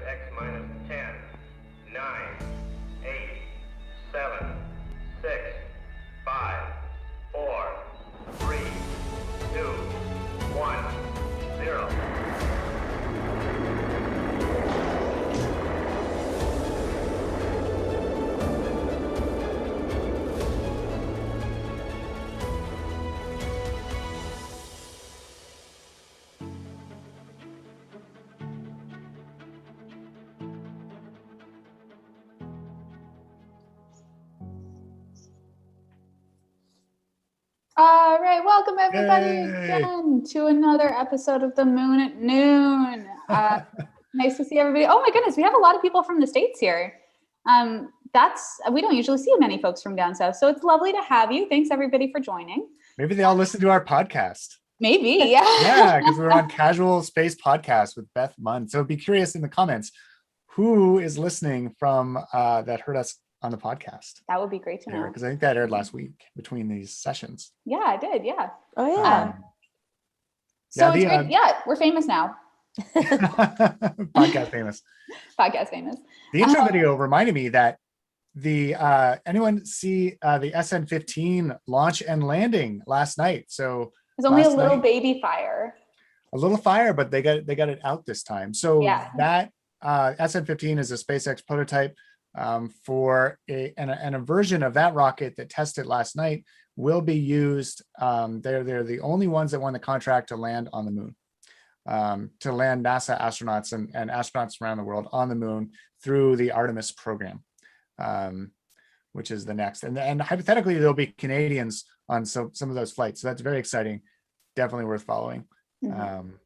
X minus 10, 9, 8, 7, 6, 5, 4, 3, 2, 1, 0. All right, welcome everybody again to another episode of The Moon at Noon. Nice to see everybody. Oh my goodness, we have a lot of people from the States here. We don't usually see many folks from down south, so it's lovely to have you. Thanks everybody for joining. Maybe they all listen to our podcast. Maybe, yeah. Yeah, because we're on Casual Space Podcast with Beth Munn. So be curious in the comments, who is listening from that heard us on the podcast? That would be great to know. Because I think that aired last week between these sessions. Yeah, it did, yeah. Oh, yeah. So it's great. Yeah, we're famous now. Podcast famous. Podcast famous. The intro video reminded me that anyone see the SN15 launch and landing last night? So there's only a little baby fire. A little fire, but they got it out this time. So that SN15 is a SpaceX prototype for a version of that rocket that tested last night will be used. They're the only ones that won the contract to land on the moon, to land NASA astronauts and astronauts around the world on the moon through the Artemis program, which is the next. And hypothetically, there'll be Canadians on some of those flights. So that's very exciting. Definitely worth following. Mm-hmm.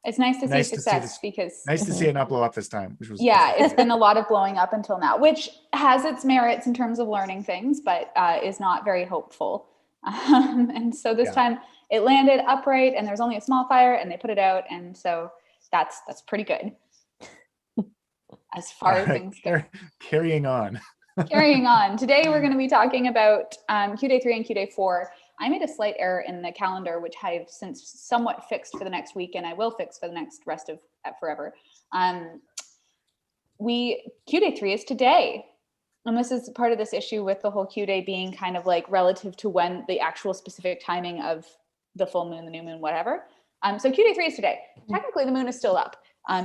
It's nice to see success because nice to see it not blow up this time, which was it's been a lot of blowing up until now, which has its merits in terms of learning things, but is not very hopeful. And so this time it landed upright and there's only a small fire and they put it out, and so that's pretty good as far as things go. Carrying on. Carrying on. Today we're going to be talking about Q Day 3 and Q Day 4. I made a slight error in the calendar, which I've since somewhat fixed for the next week, and I will fix for the next rest of forever. Q Day 3 is today. And this is part of this issue with the whole Q Day being kind of like relative to when the actual specific timing of the full moon, the new moon, whatever. So Q Day 3 is today. Technically, the moon is still up,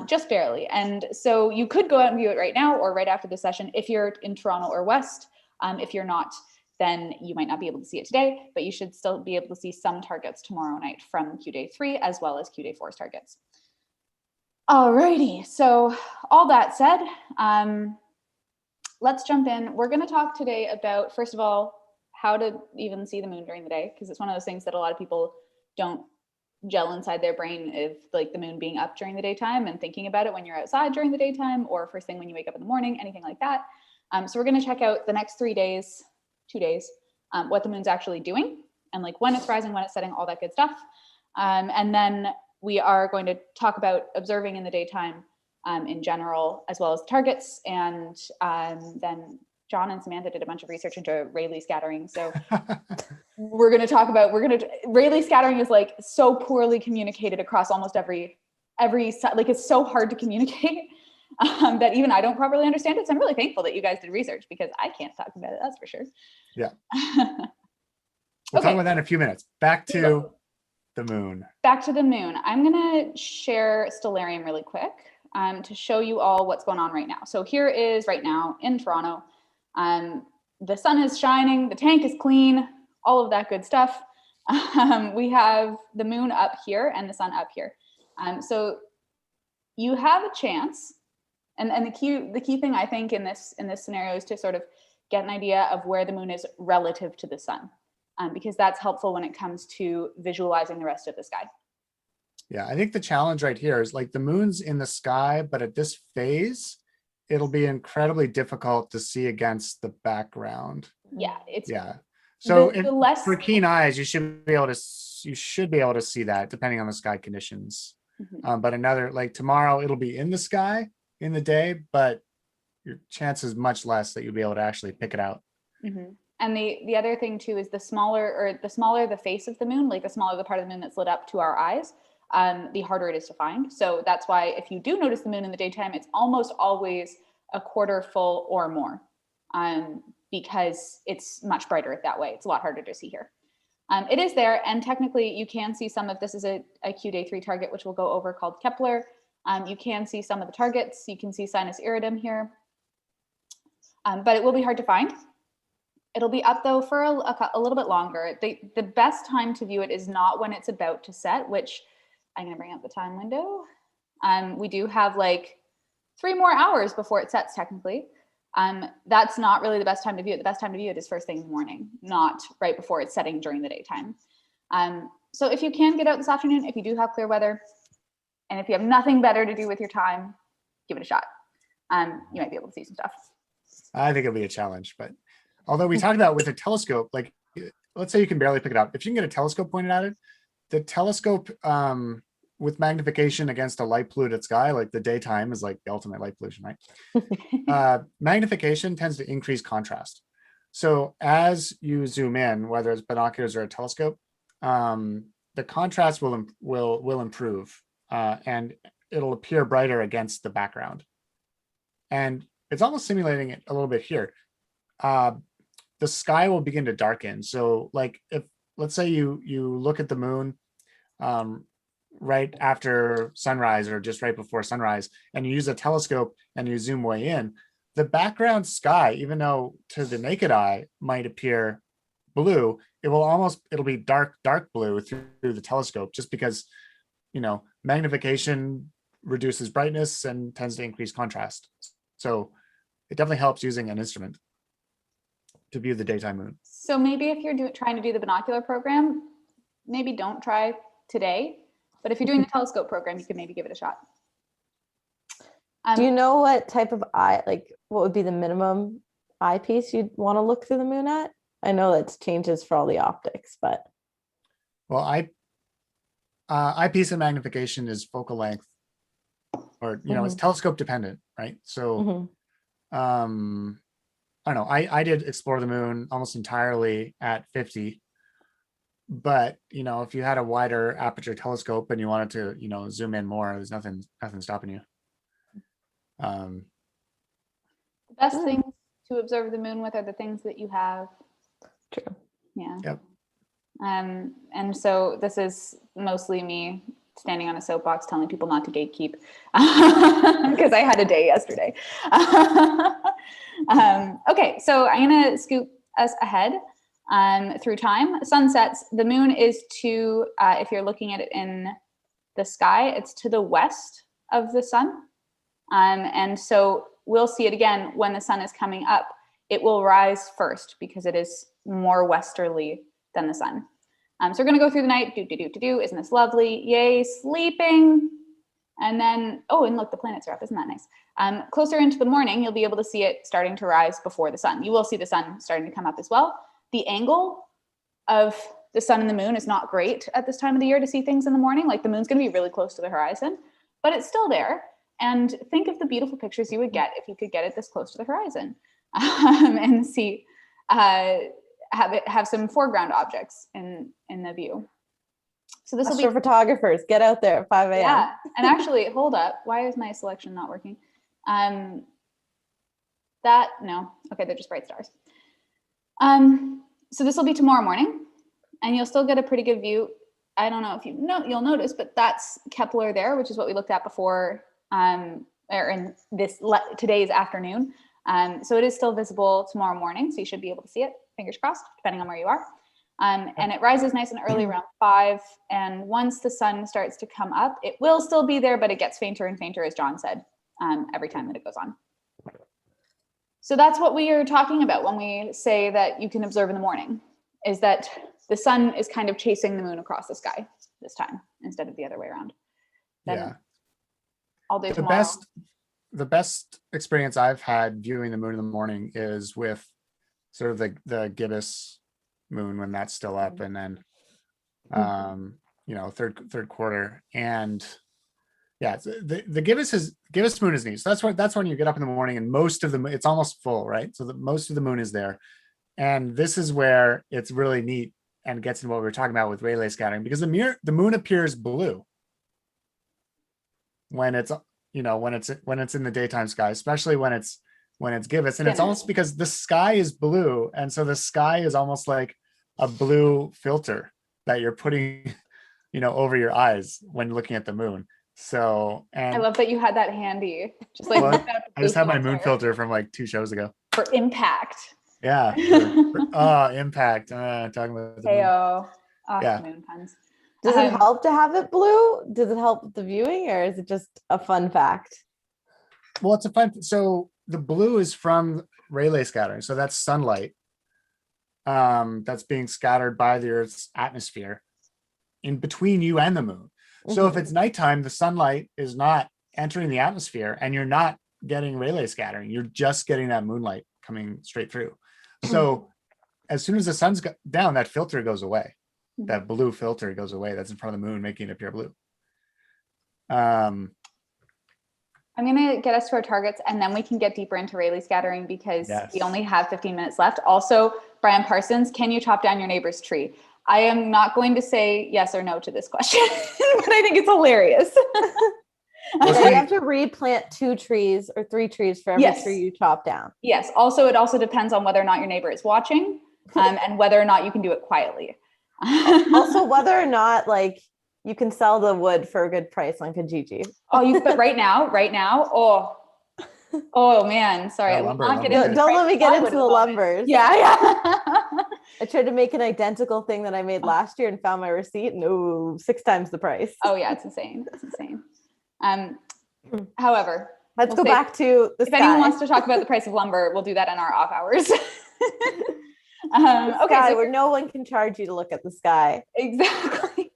just barely. And so you could go out and view it right now or right after the session if you're in Toronto or West. If you're not, then you might not be able to see it today, but you should still be able to see some targets tomorrow night from Q Day 3 as well as Q Day 4's targets. Alrighty, so all that said, let's jump in. We're going to talk today about, first of all, how to even see the moon during the day, because it's one of those things that a lot of people don't gel inside their brain, of like the moon being up during the daytime and thinking about it when you're outside during the daytime or first thing when you wake up in the morning, anything like that. So we're going to check out the next 2 days, what the moon's actually doing and like when it's rising, when it's setting, all that good stuff. And then we are going to talk about observing in the daytime in general, as well as targets. And then John and Samantha did a bunch of research into Rayleigh scattering. So Rayleigh scattering is like so poorly communicated across almost every, like it's so hard to communicate that even I don't properly understand it. So I'm really thankful that you guys did research because I can't talk about it, that's for sure. Yeah. We'll talk about that in a few minutes. Back to the moon. Back to the moon. I'm going to share Stellarium really quick to show you all what's going on right now. So here is right now in Toronto. The sun is shining, the tank is clean, all of that good stuff. We have the moon up here and the sun up here. So you have a chance, and the key thing I think in this scenario is to sort of get an idea of where the moon is relative to the sun, because that's helpful when it comes to visualizing the rest of the sky. Yeah, I think the challenge right here is like the moon's in the sky, but at this phase, it'll be incredibly difficult to see against the background. Yeah, So for keen eyes, you should be able to see that depending on the sky conditions. Mm-hmm. But like tomorrow, it'll be in the sky in the day, but your chance is much less that you'll be able to actually pick it out. Mm-hmm. And the other thing too is the smaller the face of the moon, like the smaller the part of the moon that's lit up to our eyes, the harder it is to find. So that's why if you do notice the moon in the daytime, it's almost always a quarter full or more, because it's much brighter that way. It's a lot harder to see here. It is there, and technically you can see some of this is a Q day 3 target, which we'll go over, called Kepler. You can see some of the targets. You can see Sinus Iridum here, but it will be hard to find. It'll be up though for a little bit longer. The best time to view it is not when it's about to set, which I'm gonna bring up the time window. We do have like 3 more hours before it sets technically. That's not really the best time to view it. The best time to view it is first thing in the morning, not right before it's setting during the daytime. So if you can get out this afternoon, if you do have clear weather, and if you have nothing better to do with your time, give it a shot. You might be able to see some stuff. I think it'll be a challenge, but although we talked about with a telescope, like let's say you can barely pick it up. If you can get a telescope pointed at it, the telescope with magnification against a light polluted sky, like the daytime is like the ultimate light pollution, right? Magnification tends to increase contrast. So as you zoom in, whether it's binoculars or a telescope, the contrast will improve, and it'll appear brighter against the background. And it's almost simulating it a little bit here. The sky will begin to darken. So like if, let's say you look at the moon right after sunrise or just right before sunrise, and you use a telescope and you zoom way in, the background sky, even though to the naked eye might appear blue, it'll be dark blue through the telescope, just because, you know, magnification reduces brightness and tends to increase contrast. So it definitely helps using an instrument to view the daytime moon. So maybe if you're trying to do the binocular program, maybe don't try today. But if you're doing the telescope program, you could maybe give it a shot. Do you know what type of eye, like what would be the minimum eyepiece you'd want to look through the moon at? I know that changes for all the optics, but. Well, eyepiece and magnification is focal length, or, you know, it's telescope dependent, right? So, I don't know. I did explore the moon almost entirely at 50. But, you know, if you had a wider aperture telescope and you wanted to, you know, zoom in more, there's nothing stopping you. The best things to observe the moon with are the things that you have. True. Yeah. Yep. And so this is mostly me standing on a soapbox telling people not to gatekeep, because I had a day yesterday. Okay, so I'm gonna scoop us ahead through time. Sunsets, the moon is to, if you're looking at it in the sky, it's to the west of the sun. And so we'll see it again when the sun is coming up. It will rise first because it is more westerly than the sun. So we're gonna go through the night, isn't this lovely? Yay, sleeping. And then, oh, and look, the planets are up, isn't that nice? Closer into the morning, you'll be able to see it starting to rise before the sun. You will see the sun starting to come up as well. The angle of the sun and the moon is not great at this time of the year to see things in the morning. Like the moon's gonna be really close to the horizon, but it's still there. And think of the beautiful pictures you would get if you could get it this close to the horizon, and see, have some foreground objects in the view. So this will be photographers, get out there at 5 a.m. Yeah, and actually, hold up. Why is my selection not working? No, okay, they're just bright stars. So this will be tomorrow morning, and you'll still get a pretty good view. I don't know if you'll notice, but that's Kepler there, which is what we looked at before, or in today's afternoon. So it is still visible tomorrow morning, so you should be able to see it, fingers crossed, depending on where you are. And it rises nice and early around 5. And once the sun starts to come up, it will still be there, but it gets fainter and fainter, as John said, every time that it goes on. So that's what we are talking about when we say that you can observe in the morning, is that the sun is kind of chasing the moon across the sky this time instead of the other way around. Then yeah. All day tomorrow. The best experience I've had viewing the moon in the morning is with sort of the gibbous moon when that's still up, and then you know, third quarter. And yeah, the gibbous moon is neat. So that's when you get up in the morning and most of the moon, it's almost full, right? So most of the moon is there. And this is where it's really neat and gets into what we were talking about with Rayleigh scattering, because the moon appears blue. when it's when it's in the daytime sky, especially when it's gibbous. And it's almost because the sky is blue, and so the sky is almost like a blue filter that you're putting over your eyes when looking at the moon. So, and I love that you had that handy. Just like well, I just had my moon filter from like 2 shows ago for impact. Yeah. Impact. Talking about the moon. Heyo. Yeah. Moon puns. Does it help to have it blue? Does it help with the viewing, or is it just a fun fact? Well, it's a fun. So the blue is from Rayleigh scattering. So that's sunlight that's being scattered by the Earth's atmosphere in between you and the moon. So if it's nighttime, the sunlight is not entering the atmosphere and you're not getting Rayleigh scattering. You're just getting that moonlight coming straight through. So as soon as the sun's down, that filter goes away. That blue filter goes away. That's in front of the moon, making it appear blue. I'm going to get us to our targets, and then we can get deeper into Rayleigh scattering because we only have 15 minutes left. Also, Brian Parsons, can you chop down your neighbor's tree? I am not going to say yes or no to this question, but I think it's hilarious. You have to replant 2 trees or 3 trees for every tree you chop down. Yes. Also, it also depends on whether or not your neighbor is watching, and whether or not you can do it quietly. Also, whether or not you can sell the wood for a good price on Kijiji. But right now, oh man, sorry. Don't let me get into the lumbers. Yeah. I tried to make an identical thing that I made last year and found my receipt, and 6 times the price. Oh yeah, it's insane. It's insane. However, let's go back to the sky. If anyone wants to talk about the price of lumber, we'll do that in our off hours. Okay, where no one can charge you to look at the sky. Exactly.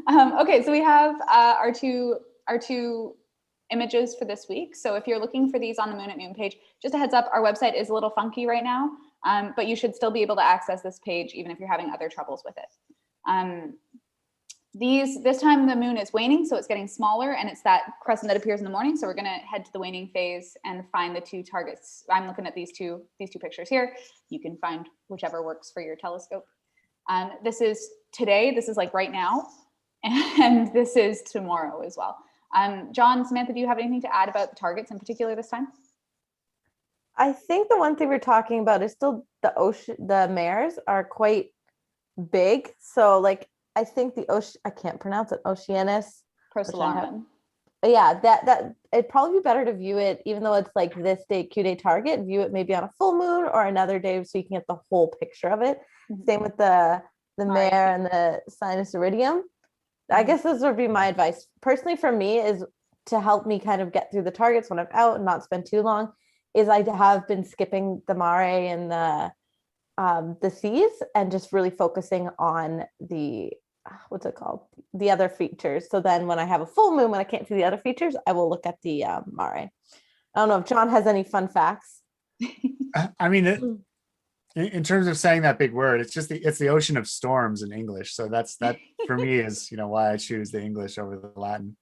Okay, so we have our two images for this week. So if you're looking for these on the Moon at Noon page, just a heads up, our website is a little funky right now, but you should still be able to access this page even if you're having other troubles with it. This time the moon is waning, so it's getting smaller, and it's that crescent that appears in the morning. So we're going to head to the waning phase and find the 2 targets. I'm looking at these two pictures here. You can find whichever works for your telescope. This is today. This is like right now, and this is tomorrow as well. John, Samantha, do you have anything to add about the targets in particular this time? I think the one thing we're talking about is still the mares are quite big. So I think the ocean, I can't pronounce it, Oceanus Procellarum. Yeah, that it'd probably be better to view it, even though it's like this day, Q day target, view it maybe on a full moon or another day so you can get the whole picture of it. Same with the mare and the sinus iridium. I guess this would be my advice. Personally, for me, is to help me kind of get through the targets when I'm out and not spend too long, is I have been skipping the mare and the seas and just really focusing on the the other features. So then when I have a full moon, when I can't see the other features, I will look at the mare. I don't know if John has any fun facts. I mean, in terms of saying that big word, it's the ocean of storms in English. So that for me is why I choose the English over the Latin.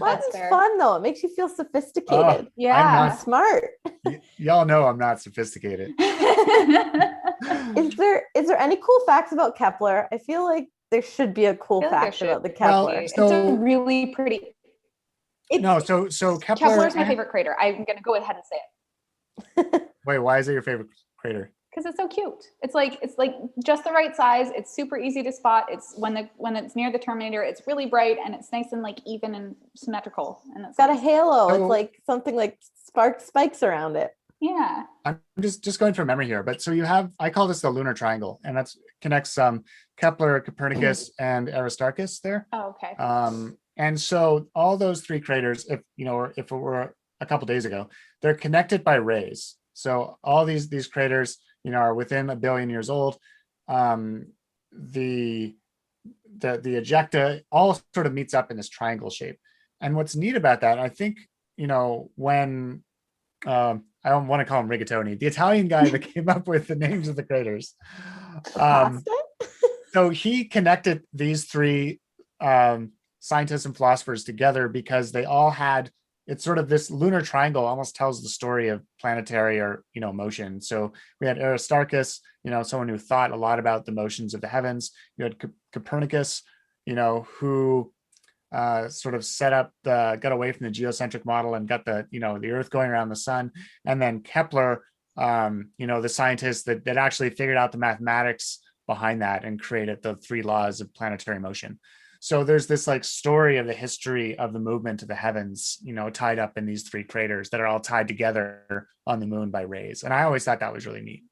Latin's fun though. It makes you feel sophisticated. Yeah, smart. Y'all know I'm not sophisticated. Is there any cool facts about Kepler? I feel like there should be a cool fact about the Kepler. Well, it's a really pretty. So Kepler is my favorite crater. I'm gonna go ahead and say it. Wait, why is it your favorite crater? Because it's so cute. It's like just the right size. It's super easy to spot. It's when it's near the terminator, it's really bright and it's nice and even and symmetrical. And it's got a halo. It's like something like spikes around it. Yeah. I'm just going from memory here, but so you have, I call this the Lunar Triangle, and that's connects Kepler, Copernicus, and Aristarchus there. Oh, okay. And so all those 3 craters, if it were a couple days ago, they're connected by rays. So all these craters, are within 1 billion years old. The ejecta all sort of meets up in this triangle shape. And what's neat about that, I think, when I don't want to call him Rigatoni, the Italian guy that came up with the names of the craters. So he connected these 3 scientists and philosophers together because they all had, it's sort of this lunar triangle almost tells the story of planetary or, motion. So we had Aristarchus, someone who thought a lot about the motions of the heavens. You had Copernicus, who sort of got away from the geocentric model and got the Earth going around the sun. And then Kepler, the scientist that actually figured out the mathematics behind that and created the 3 laws of planetary motion. So there's this like story of the history of the movement of the heavens, tied up in these 3 craters that are all tied together on the moon by rays. And I always thought that was really neat.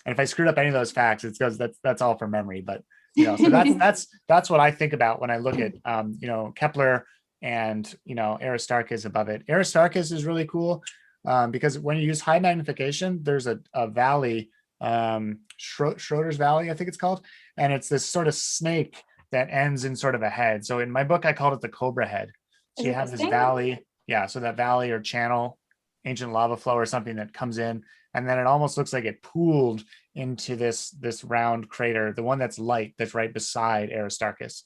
And if I screwed up any of those facts, it's because that's all from memory. But so that's what I think about when I look at Kepler and Aristarchus above it. Aristarchus is really cool because when you use high magnification, there's a valley, Schroeder's Valley, I think it's called, and it's this sort of snake that ends in sort of a head. So in my book, I called it the Cobra Head. So you have this valley, so that valley or channel, ancient lava flow or something that comes in, and then it almost looks like it pooled into this round crater, the one that's light, that's right beside Aristarchus.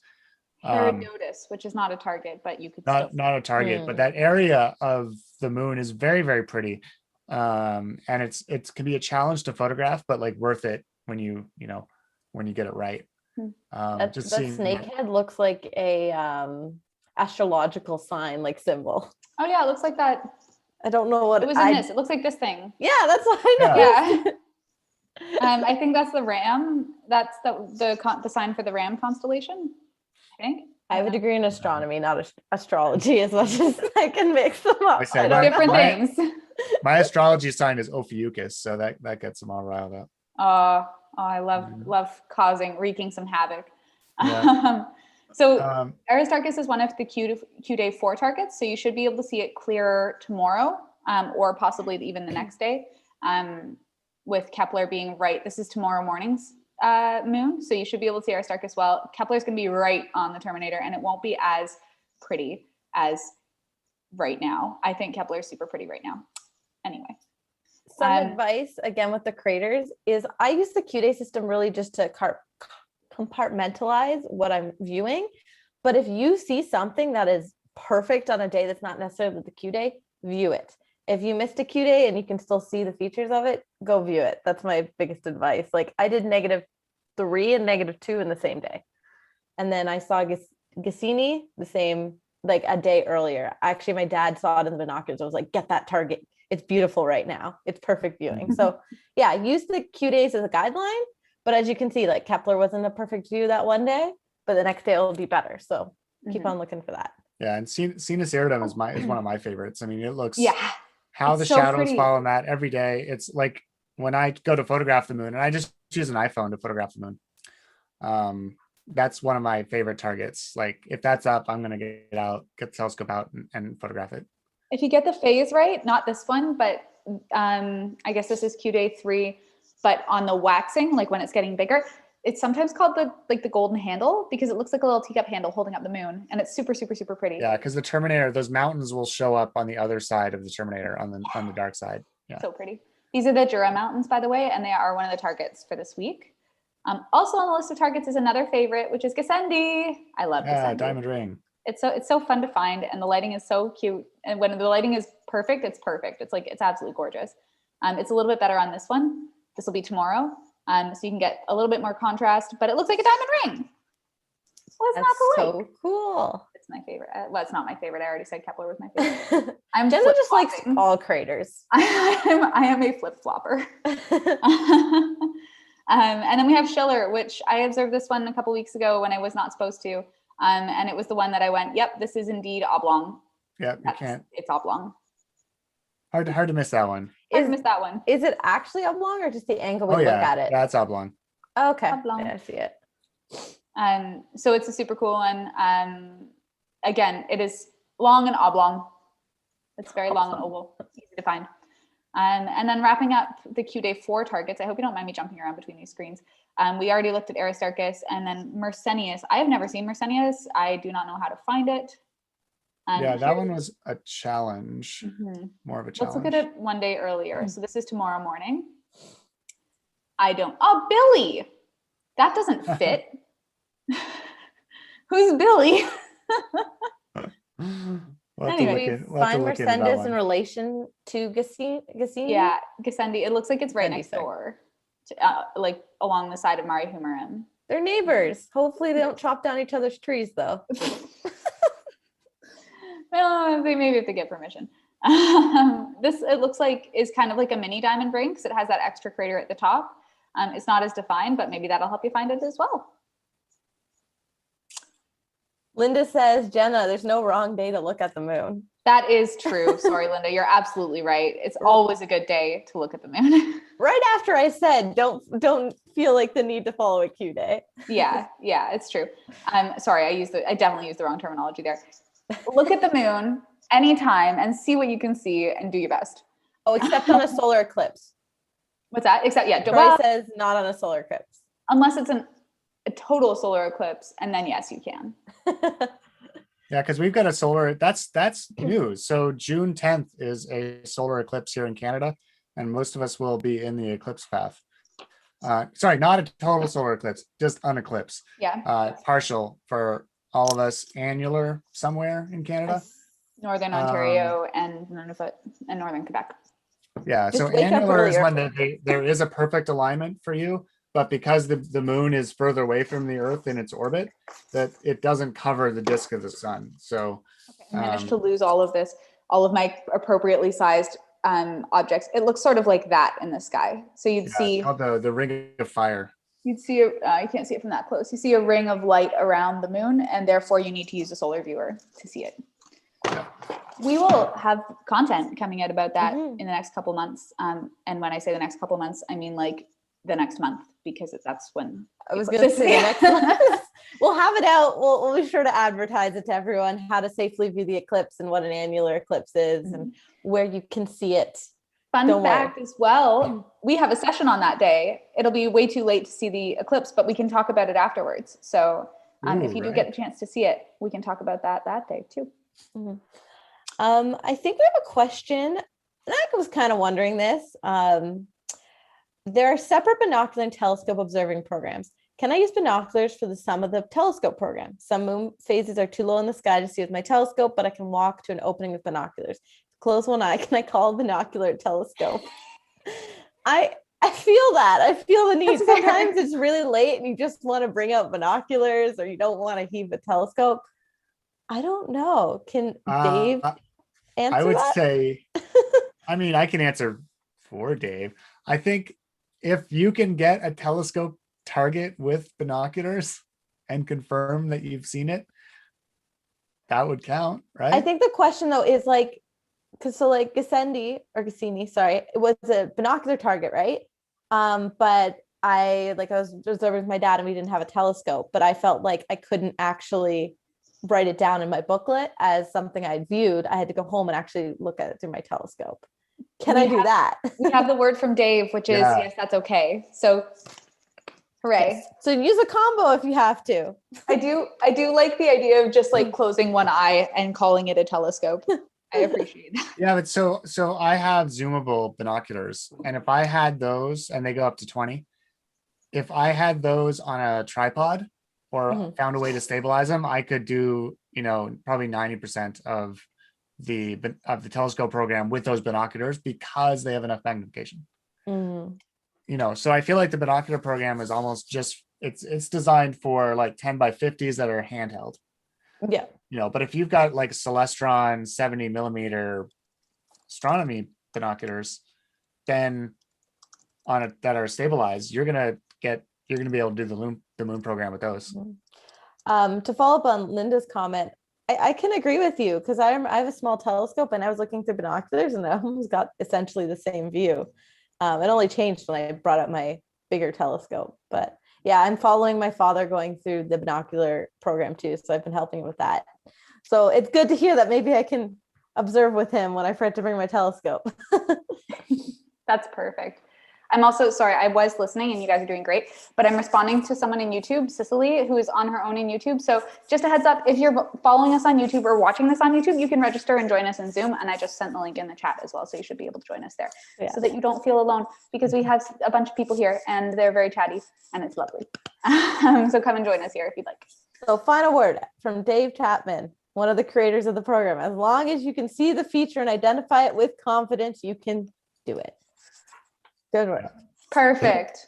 Herodotus, which is not a target, but you could not a target, but that area of the moon is very, very pretty. And it can be a challenge to photograph, but like worth it when you get it right. That snakehead looks like a astrological sign, like symbol. Oh yeah, it looks like that. I don't know what it was in this. It looks like this thing. Yeah, that's what I know. Yeah. I think that's the ram. That's the sign for the ram constellation. I think. I have a degree in astronomy, not astrology, as much as I can mix them up. Different things. My astrology sign is Ophiuchus, so that gets them all riled up. I love wreaking some havoc. Yeah. Aristarchus is one of the Q-Day 4 targets, so you should be able to see it clearer tomorrow, or possibly even the next day, with Kepler being right. This is tomorrow morning's moon, so you should be able to see Aristarchus well. Kepler's going to be right on the Terminator, and it won't be as pretty as right now. I think Kepler's super pretty right now. Anyway. Some advice, again, with the craters is I use the Q-Day system really just to compartmentalize what I'm viewing. But if you see something that is perfect on a day that's not necessarily the Q-Day, view it. If you missed a Q-Day and you can still see the features of it, go view it. That's my biggest advice. Like I did -3 and -2 in the same day. And then I saw Cassini the same, like a day earlier. Actually, my dad saw it in the binoculars. I was like, get that target. It's beautiful right now. It's perfect viewing. So yeah, use the Q-Days as a guideline. But as you can see, like Kepler wasn't a perfect view that one day, but the next day it'll be better. So keep on looking for that. Yeah, and Sinus Iridum is one of my favorites. I mean, it looks how the shadows fall on that every day. It's like when I go to photograph the moon, and I just use an iPhone to photograph the moon. That's one of my favorite targets. Like if that's up, I'm gonna get the telescope out and photograph it. If you get the phase right, not this one, but I guess this is Q-Day 3, but on the waxing, like when it's getting bigger, it's sometimes called the golden handle because it looks like a little teacup handle holding up the moon, and it's super, super, super pretty. Yeah, because the Terminator, those mountains will show up on the other side of the Terminator on the dark side. Yeah, so pretty. These are the Jura Mountains, by the way, and they are one of the targets for this week. Also on the list of targets is another favorite, which is Gassendi. I love Gassendi. Diamond ring. It's so fun to find, and the lighting is so cute. And when the lighting is perfect, it's perfect. It's absolutely gorgeous. It's a little bit better on this one. This will be tomorrow. So you can get a little bit more contrast, but it looks like a diamond ring. Wasn't that so cool? It's my favorite. Well, it's not my favorite. I already said Kepler was my favorite. Jenna just likes all craters. I am a flip flopper. And then we have Schiller, which I observed this one a couple weeks ago when I was not supposed to. And it was the one that I went, yep, this is indeed oblong. Yeah, you can't. It's oblong. Hard to miss that one. Is it actually oblong or just the angle we look at it? That's oblong. Okay. Oblong. Yeah, I see it. So it's a super cool one. Again, it is long and oblong. It's very long and oval, easy to find. And then wrapping up the Q-Day 4 targets, I hope you don't mind me jumping around between these screens. We already looked at Aristarchus and then Mersenius. I have never seen Mersenius. I do not know how to find it. That one was a challenge, more of a challenge. Let's look at it one day earlier. So this is tomorrow morning. Billy, that doesn't fit. Who's Billy? Anyway, find Mersendus in relation to Gassendi. Yeah, Gassendi. It looks like it's right next door, like along the side of Mare Humorum. They're neighbors. Hopefully they don't chop down each other's trees though. Well, they maybe have to get permission. This, it looks like, is kind of like a mini diamond ring because it has that extra crater at the top. It's not as defined, but maybe that'll help you find it as well. Linda says, Jenna, there's no wrong day to look at the moon. That is true. Sorry, Linda, you're absolutely right. It's always a good day to look at the moon. Right after I said, don't feel like the need to follow a Q day. Yeah, it's true. I'm sorry, I definitely used the wrong terminology there. Look at the moon anytime and see what you can see and do your best. Oh, except on a solar eclipse. What's that? Except, yeah, Troy says not on a solar eclipse. Unless it's a total solar eclipse, and then yes, you can. Yeah, because we've got a solar, that's news. So June 10th is a solar eclipse here in Canada, and most of us will be in the eclipse path. Sorry, not a total solar eclipse, just an eclipse. Yeah. Partial for all of us, annular somewhere in Canada. Northern Ontario and Nunavut and Northern Quebec. Yeah, Just so wake up annular is earlier. when there is a perfect alignment for you, but because the moon is further away from the Earth in its orbit, that it doesn't cover the disk of the sun. So I managed to lose all of my appropriately sized objects. It looks sort of like that in the sky. So you'd see the ring of fire. You'd see you can't see it from that close. You see a ring of light around the moon, and therefore you need to use a solar viewer to see it. Yeah. We will have content coming out about that Mhm. in the next couple months. And when I say the next couple months, I mean like the next month, because that's when I was going to say the next month. We'll have it out. We'll be sure to advertise it to everyone, how to safely view the eclipse and what an annular eclipse is and where you can see it. Fun Don't fact worry. as well, we have a session on that day. It'll be way too late to see the eclipse, but we can talk about it afterwards. So if you do get the chance to see it, we can talk about that day too. Mhm. I think we have a question. And I was kind of wondering this. There are separate binocular and telescope observing programs. Can I use binoculars for the sum of the telescope program? Some moon phases are too low in the sky to see with my telescope, but I can walk to an opening with binoculars. Close one eye. Can I call a binocular a telescope? I feel that. I feel the need. Sometimes it's really late and you just want to bring out binoculars or you don't want to heave a telescope. I don't know. Can Dave answer I would that? say, I mean, I can answer for Dave. I think if you can get a telescope target with binoculars and confirm that you've seen it, that would count, right? I think the question though is like, because so like Cassini, sorry, it was a binocular target, right? But I was observing with my dad and we didn't have a telescope, but I felt like I couldn't actually write it down in my booklet as something I'd viewed. I had to go home and actually look at it through my telescope. Can I do that? We have the word from Dave, which is yes, that's okay. So hooray. Yes. So use a combo if you have to. I do like the idea of just like closing one eye and calling it a telescope. I appreciate that. Yeah, but so I have zoomable binoculars, and if I had those, and they go up to 20, if I had those on a tripod or found a way to stabilize them, I could do, probably 90% of the telescope program with those binoculars because they have enough magnification. So I feel like the binocular program is almost just it's designed for like 10 by 50s that are handheld. Yeah. But if you've got like Celestron 70 millimeter astronomy binoculars, then that are stabilized, you're gonna be able to do the moon program with those. To follow up on Linda's comment, I can agree with you because I have a small telescope and I was looking through binoculars and I almost got essentially the same view. It only changed when I brought up my bigger telescope, but yeah, I'm following my father going through the binocular program too. So I've been helping him with that. So it's good to hear that maybe I can observe with him when I forget to bring my telescope. That's perfect. I'm also sorry, I was listening and you guys are doing great, but I'm responding to someone in YouTube, Cicely, who is on her own in YouTube. So just a heads up, if you're following us on YouTube or watching this on YouTube, you can register and join us in Zoom. And I just sent the link in the chat as well. So you should be able to join us there so that you don't feel alone, because we have a bunch of people here and they're very chatty and it's lovely. So come and join us here if you'd like. So final word from Dave Chapman, one of the creators of the program. As long as you can see the feature and identify it with confidence, you can do it. Good work. Perfect.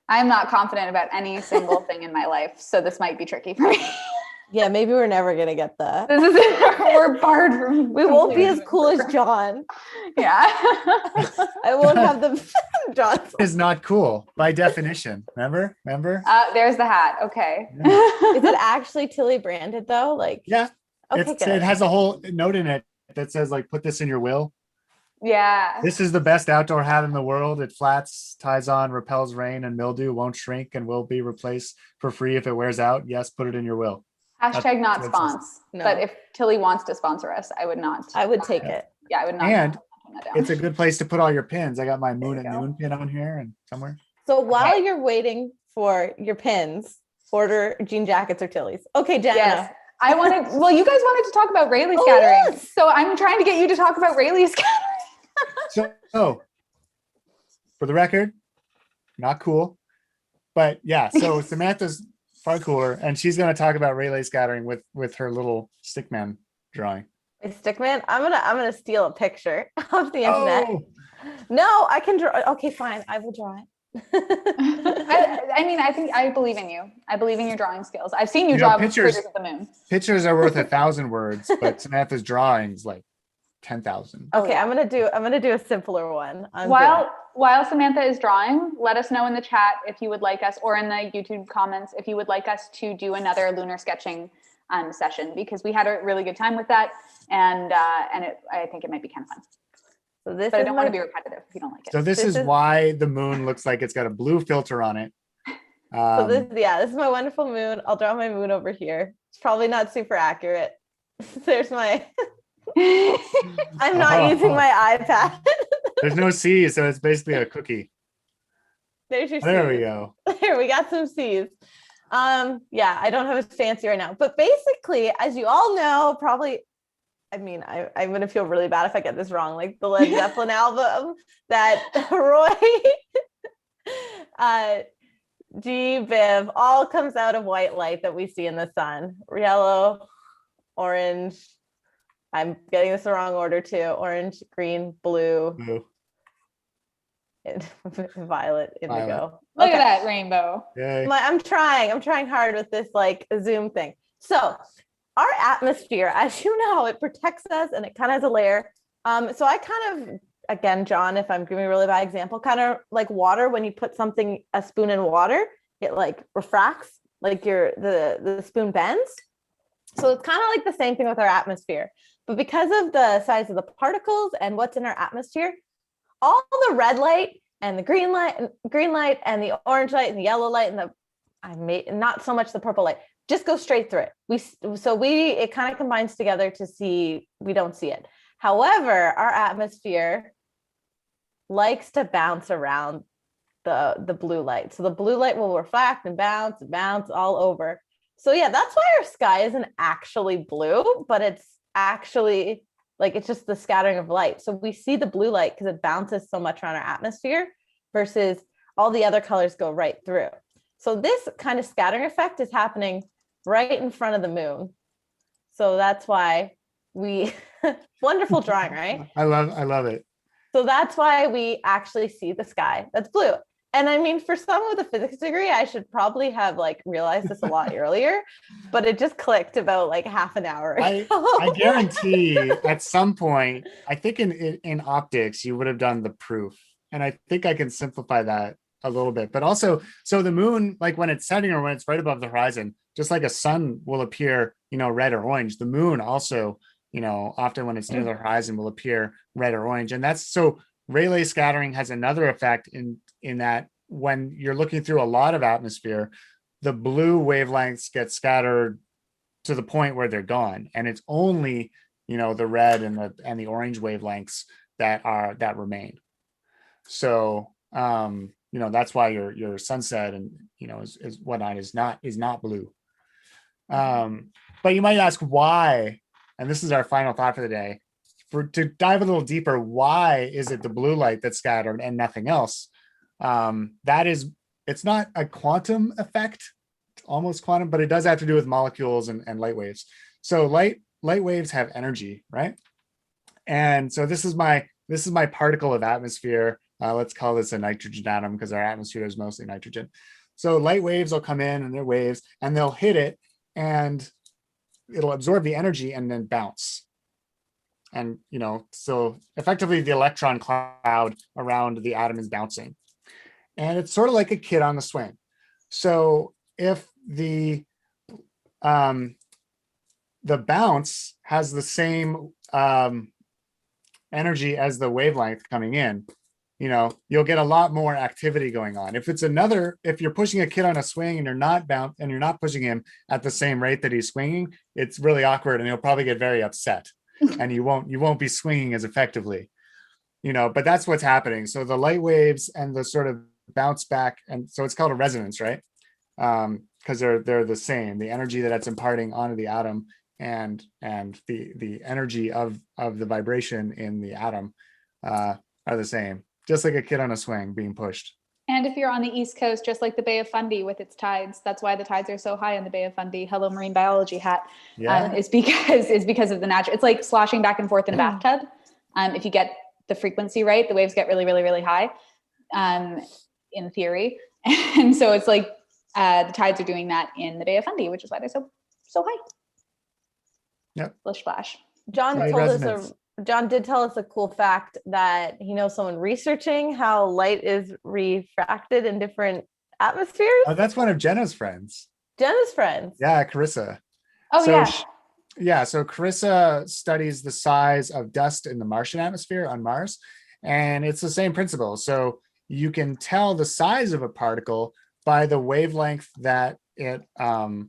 I'm not confident about any single thing in my life, so this might be tricky for me. Yeah, maybe we're never gonna get the. This is it. We're barred from. We won't be as cool as John. Yeah. I won't have the John. Is not cool by definition. Remember? There's the hat. Okay. Is it actually Tilly branded though? Like, Yeah. okay, It good. has a whole note in it that says like, put this in your will. Yeah. This is the best outdoor hat in the world. It flats, ties on, repels rain and mildew, won't shrink, and will be replaced for free if it wears out. Yes, put it in your will. Hashtag not That's what it sponsor. No. But if Tilly wants to sponsor us, I would not. I would take it. Yeah, I would not. And turn that down. it's a good place to put all your pins. I got my moon There at you go. noon pin on here and somewhere. So while you're waiting for your pins, order jean jackets or Tilly's. Okay, Jenna. Yes. You guys wanted to talk about Rayleigh Oh, scattering. yes. So I'm trying to get you to talk about Rayleigh scattering. So, for the record, not cool. But yeah, so Samantha's far cooler, and she's going to talk about Rayleigh scattering with her little stickman drawing. Hey, Stickman, I'm gonna steal a picture off the internet. Oh, No, I can draw. Okay, fine. I will draw it. I mean, I believe in you. I believe in your drawing skills. I've seen you You know, draw pictures- critters of the moon. pictures are worth 1,000 words, but Samantha's drawings like 10,000. Okay, yeah. I'm gonna do a simpler one. While Samantha is drawing, let us know in the chat if you would like us, or in the YouTube comments, if you would like us to do another lunar sketching session, because we had a really good time with that, and I think it might be kind of fun. So this But I is don't want to be repetitive if you don't like it. So this is why the moon looks like it's got a blue filter on it. this is my wonderful moon. I'll draw my moon over here. It's probably not super accurate. There's my. I'm not using my iPad. There's no C, so it's basically a cookie. There's your. There we C's. go. There we got some C's. Yeah, I don't have it fancy right now, but basically, as you all know, probably. I mean, I'm gonna feel really bad if I get this wrong. Like the Led Zeppelin album that Roy, G, Viv, all comes out of white light that we see in the sun. Yellow, orange. I'm getting this the wrong order too. Orange, green, blue, Blue. and violet, indigo. Look at that rainbow. Yay. I'm trying hard with this like Zoom thing. So our atmosphere, as you know, it protects us and it kind of has a layer. So I kind of, again, John, if I'm giving a really bad example, kind of like water, when you put a spoon in water, it like refracts, like the spoon bends. So it's kind of like the same thing with our atmosphere. But because of the size of the particles and what's in our atmosphere, all the red light and the green light and the orange light and the yellow light and not so much the purple light, just go straight through it. It kind of combines together to see, we don't see it. However, our atmosphere likes to bounce around the blue light. So the blue light will reflect and bounce all over. So yeah, that's why our sky isn't actually blue, but it's actually like, it's just the scattering of light. So we see the blue light because it bounces so much around our atmosphere versus all the other colors go right through. So this kind of scattering effect is happening right in front of the moon. So that's why wonderful drawing, right? I love it. So that's why we actually see the sky that's blue. And I mean, for someone with a physics degree, I should probably have like realized this a lot earlier, but it just clicked about like half an hour ago. I guarantee at some point, I think in optics, you would have done the proof. And I think I can simplify that a little bit. But also, so the moon, like when it's setting or when it's right above the horizon, just like a sun will appear, red or orange, the moon also, often when it's near the horizon will appear red or orange. And that's so Rayleigh scattering has another effect in that when you're looking through a lot of atmosphere, the blue wavelengths get scattered to the point where they're gone. And it's only, the red and the orange wavelengths that remain. So, that's why your sunset and, is whatnot is not blue. But you might ask why, and this is our final thought for the day, to dive a little deeper, why is it the blue light that's scattered and nothing else? It's not a quantum effect, it's almost quantum, but it does have to do with molecules and light waves. So light waves have energy, right? And so this is my particle of atmosphere. Let's call this a nitrogen atom because our atmosphere is mostly nitrogen. So light waves will come in and they're waves and they'll hit it. And it'll absorb the energy and then bounce. And, so effectively the electron cloud around the atom is bouncing. And it's sort of like a kid on the swing. So if the bounce has the same energy as the wavelength coming in, you'll get a lot more activity going on. If you're pushing a kid on a swing and you're not pushing him at the same rate that he's swinging, it's really awkward and he'll probably get very upset and you won't be swinging as effectively, but that's what's happening. So the light waves and the sort of bounce back, and so it's called a resonance, right? Because they're the same, the energy that it's imparting onto the atom and the energy of the vibration in the atom are the same, just like a kid on a swing being pushed. And if you're on the East Coast, just like the Bay of Fundy with its tides, that's why the tides are so high in the Bay of Fundy. Hello, marine biology hat. Yeah. Is because of the natural. It's like sloshing back and forth in a bathtub. If you get the frequency right, the waves get really, really, really high. In theory, and so it's like the tides are doing that in the Bay of Fundy, which is why they're so high. Yep. Splish splash. John did tell us a cool fact that he knows someone researching how light is refracted in different atmospheres. Oh, that's one of Jenna's friends. Yeah, Carissa. Oh, so yeah. So Carissa studies the size of dust in the Martian atmosphere on Mars, and it's the same principle. So you can tell the size of a particle by the wavelength that it that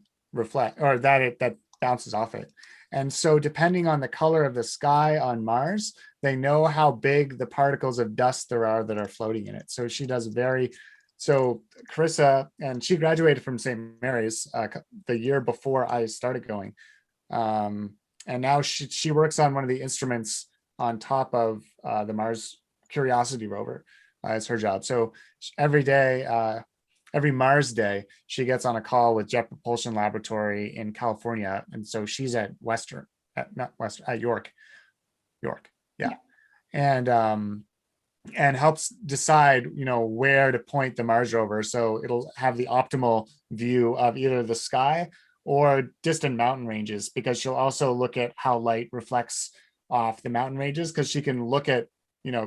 bounces off it. And so depending on the color of the sky on Mars, they know how big the particles of dust there are that are floating in it. So so Carissa, and she graduated from St. Mary's the year before I started going. And now she works on one of the instruments on top of the Mars Curiosity rover. It's her job. So every day, every Mars day, she gets on a call with Jet Propulsion Laboratory in California. And so she's at York. Yeah. And helps decide, where to point the Mars rover. So it'll have the optimal view of either the sky or distant mountain ranges, because she'll also look at how light reflects off the mountain ranges, because she can look at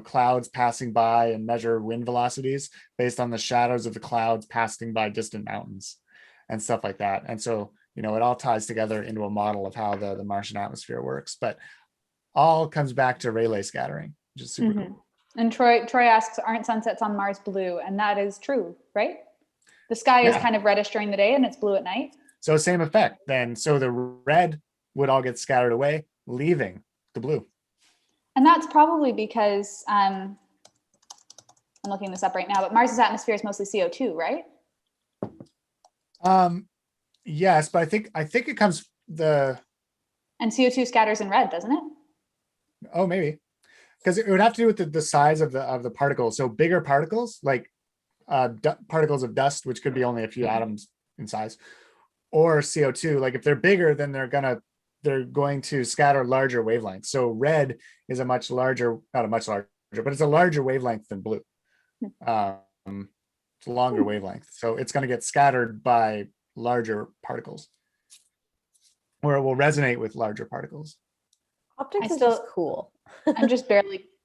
clouds passing by and measure wind velocities based on the shadows of the clouds passing by distant mountains and stuff like that. And so, it all ties together into a model of how the Martian atmosphere works, but all comes back to Rayleigh scattering, which is super cool. And Troy asks, aren't sunsets on Mars blue? And that is true, right? The sky is kind of reddish during the day and it's blue at night. So same effect then. So the red would all get scattered away, leaving the blue. And that's probably because, I'm looking this up right now, but Mars's atmosphere is mostly CO2, right? Yes, but I think it comes And CO2 scatters in red, doesn't it? Oh, maybe. Because it would have to do with the size of the particles. So bigger particles, like particles of dust, which could be only a few atoms in size, or CO2, like if they're bigger, then they're going to scatter larger wavelengths. So red is not a much larger, but it's a larger wavelength than blue. It's a longer wavelength. So it's going to get scattered by larger particles, or it will resonate with larger particles. Optics is just cool. I'm just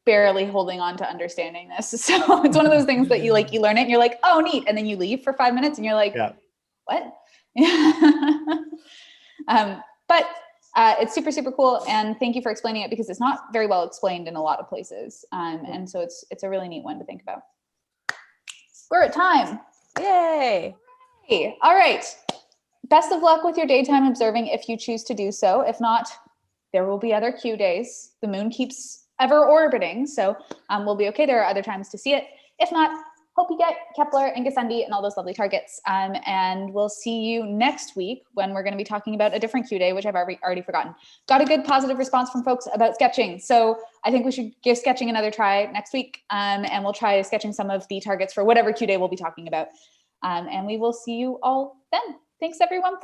barely holding on to understanding this. So it's one of those things that you learn it and you're like, oh, neat. And then you leave for 5 minutes and you're like, what? But it's super, super cool. And thank you for explaining it, because it's not very well explained in a lot of places. And so it's a really neat one to think about. We're at time. Yay. All right. Best of luck with your daytime observing if you choose to do so. If not, there will be other Q days. The moon keeps ever orbiting, so we'll be okay. There are other times to see it. If not, hope you get Kepler and Gassendi and all those lovely targets. And we'll see you next week when we're going to be talking about a different Q day, which I've already forgotten. Got a good positive response from folks about sketching. So I think we should give sketching another try next week. And we'll try sketching some of the targets for whatever Q day we'll be talking about. And we will see you all then. Thanks everyone.